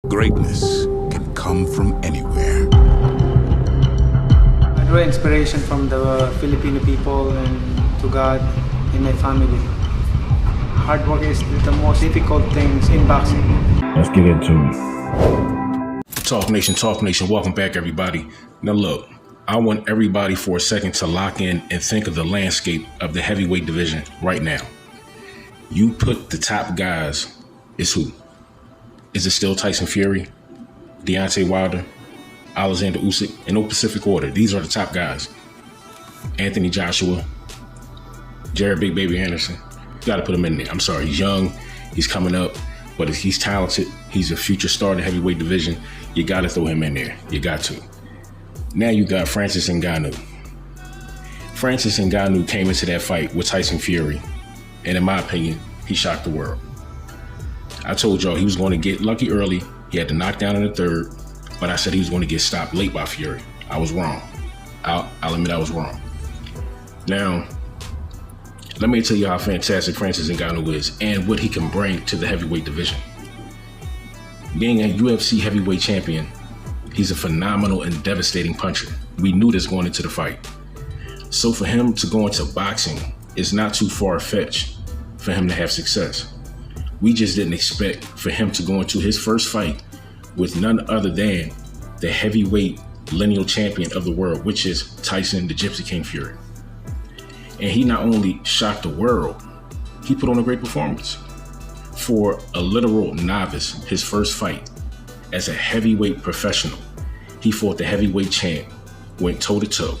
Greatness can come from anywhere. I draw inspiration from the Filipino people and to God and my family. Hard work is the most difficult things in boxing. Let's get into it. Talk Nation, welcome back everybody. Now look, I want everybody for a second to lock in and think of the landscape of the heavyweight division right now. You put the top guys, is who? Is it still Tyson Fury, Deontay Wilder, Alexander Usyk? In no specific order, these are the top guys. Anthony Joshua, Jared Big Baby Anderson. You got to put him in there. I'm sorry, he's young, he's coming up, but if he's talented, he's a future star in the heavyweight division. You got to throw him in there. You got to. Now you got Francis Ngannou. Francis Ngannou came into that fight with Tyson Fury, and in my opinion, he shocked the world. I told y'all he was going to get lucky early. He had to knock down in the third, but I said he was going to get stopped late by Fury. I was wrong. I'll admit I was wrong. Now, let me tell you how fantastic Francis Ngannou is and what he can bring to the heavyweight division. Being a UFC heavyweight champion, he's a phenomenal and devastating puncher. We knew this going into the fight. So for him to go into boxing, it's not too far-fetched for him to have success. We just didn't expect for him to go into his first fight with none other than the heavyweight lineal champion of the world, which is Tyson the Gypsy King Fury. And he not only shocked the world, he put on a great performance. For a literal novice, his first fight as a heavyweight professional, he fought the heavyweight champ, went toe-to-toe,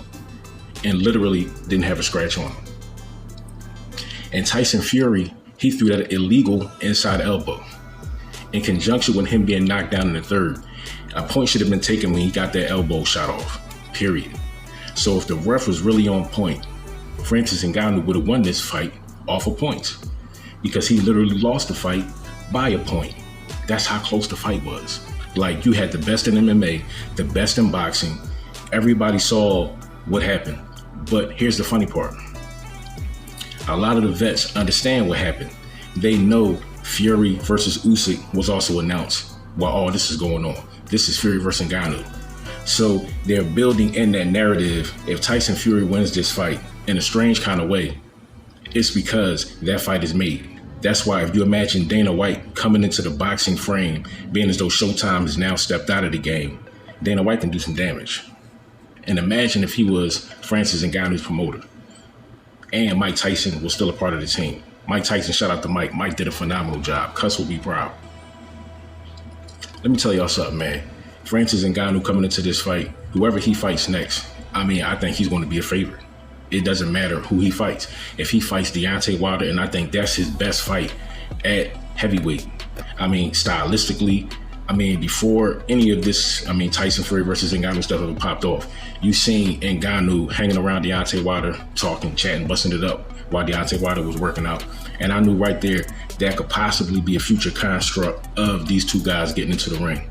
and literally didn't have a scratch on him. And Tyson Fury, he threw that illegal inside elbow. In conjunction with him being knocked down in the third, a point should have been taken when he got that elbow shot off, period. So if the ref was really on point, Francis Ngannou would have won this fight off of points because he literally lost the fight by a point. That's how close the fight was. Like, you had the best in MMA, the best in boxing. Everybody saw what happened. But here's the funny part. A lot of the vets understand what happened. They know Fury versus Usyk was also announced while all this is going on. This is Fury versus Ngannou. So they're building in that narrative. If Tyson Fury wins this fight in a strange kind of way, it's because that fight is made. That's why if you imagine Dana White coming into the boxing frame, being as though Showtime has now stepped out of the game, Dana White can do some damage. And imagine if he was Francis Ngannou's promoter and Mike Tyson was still a part of the team. Mike Tyson, shout out to Mike. Mike did a phenomenal job. Cuss will be proud. Let me tell y'all something, man. Francis Ngannou coming into this fight, whoever he fights next, I think he's going to be a favorite. It doesn't matter who he fights. If he fights Deontay Wilder, and I think that's his best fight at heavyweight. Stylistically, before any of this, Tyson Fury versus Ngannou stuff ever popped off, you seen Ngannou hanging around Deontay Wilder, talking, chatting, busting it up while Deontay Wilder was working out. And I knew right there that could possibly be a future construct of these two guys getting into the ring.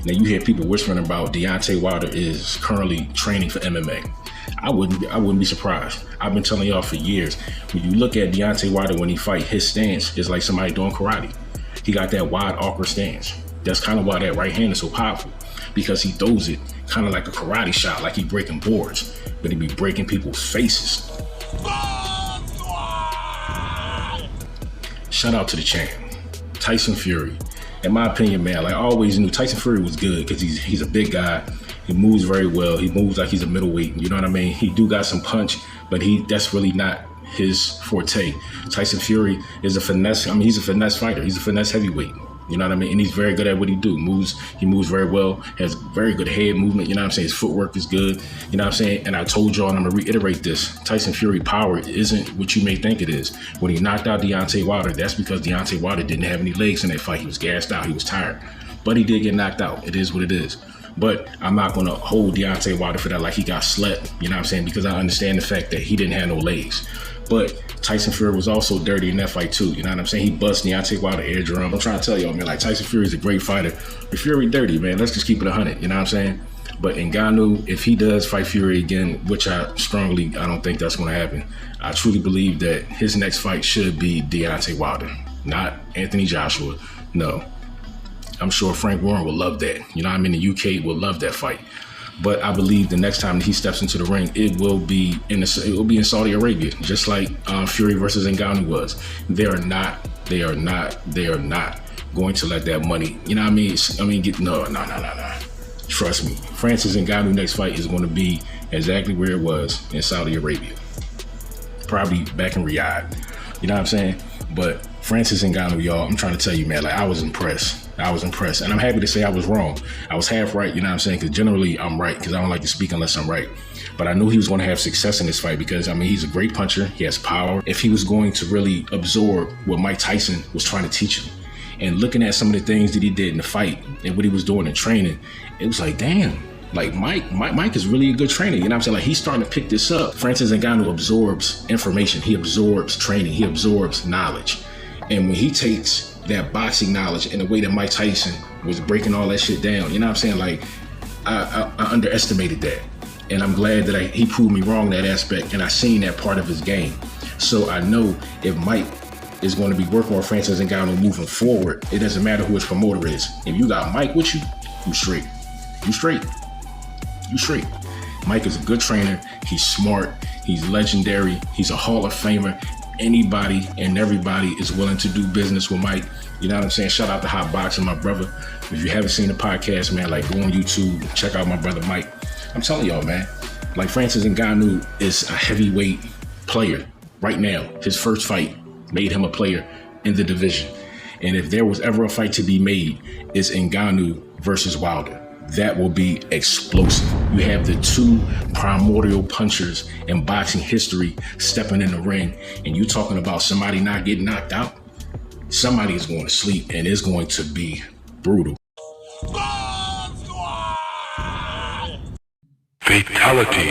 Now you hear people whispering about Deontay Wilder is currently training for MMA. I wouldn't be surprised. I've been telling y'all for years, when you look at Deontay Wilder when he fight, his stance is like somebody doing karate. He got that wide, awkward stance. That's kind of why that right hand is so powerful, because he throws it kind of like a karate shot, like he breaking boards, but he be breaking people's faces. Shout out to the champ, Tyson Fury. In my opinion, man, like I always knew Tyson Fury was good because he's a big guy. He moves very well. He moves like he's a middleweight. You know what I mean? He do got some punch, but that's really not his forte. Tyson Fury is a finesse. He's a finesse fighter. He's a finesse heavyweight. You know what I mean? And he's very good at what he do. He moves very well, has very good head movement. You know what I'm saying? His footwork is good. You know what I'm saying? And I told y'all, and I'm gonna reiterate this, Tyson Fury power isn't what you may think it is. When he knocked out Deontay Wilder, that's because Deontay Wilder didn't have any legs in that fight. He was gassed out, he was tired. But he did get knocked out. It is what it is. But I'm not gonna hold Deontay Wilder for that like he got slept, you know what I'm saying? Because I understand the fact that he didn't have no legs. But Tyson Fury was also dirty in that fight too. You know what I'm saying? He bust Deontay Wilder eardrum. I'm trying to tell y'all, man, like Tyson Fury is a great fighter. But Fury dirty, man. Let's just keep it 100. You know what I'm saying? But Ngannou, if he does fight Fury again, which I don't think that's going to happen. I truly believe that his next fight should be Deontay Wilder, not Anthony Joshua. No. I'm sure Frank Warren will love that. You know what I mean? The UK will love that fight. But I believe the next time that he steps into the ring, it will be in Saudi Arabia, just like Fury versus Ngannou was. They are not going to let that money, you know what I mean? No. Trust me. Francis Ngannou next fight is going to be exactly where it was in Saudi Arabia. Probably back in Riyadh. You know what I'm saying? But Francis Ngannou, y'all, I'm trying to tell you, man, like I was impressed. And I'm happy to say I was wrong. I was half right, you know what I'm saying? Because generally I'm right, because I don't like to speak unless I'm right. But I knew he was going to have success in this fight because, I mean, he's a great puncher. He has power. If he was going to really absorb what Mike Tyson was trying to teach him, and looking at some of the things that he did in the fight and what he was doing in training, it was like, damn, like Mike is really a good trainer. You know what I'm saying? Like he's starting to pick this up. Francis Ngannou absorbs information. He absorbs training. He absorbs knowledge. And when he takes that boxing knowledge in the way that Mike Tyson was breaking all that shit down, you know what I'm saying? Like I underestimated that. And I'm glad that he proved me wrong in that aspect, and I seen that part of his game. So I know if Mike is going to be working with Francis Ngannou moving forward, it doesn't matter who his promoter is. If you got Mike with you, you straight. You straight. Mike is a good trainer. He's smart. He's legendary. He's a Hall of Famer. Anybody and everybody is willing to do business with Mike. You know what I'm saying? Shout out to Hot Boxing, my brother. If you haven't seen the podcast, man, like go on YouTube, check out my brother Mike. I'm telling y'all, man, like Francis Ngannou is a heavyweight player right now. His first fight made him a player in the division. And if there was ever a fight to be made, it's Ngannou versus Wilder. That will be explosive. You have the two primordial punchers in boxing history stepping in the ring, and you talking about somebody not getting knocked out. Somebody is going to sleep, and it's going to be brutal. Fatality.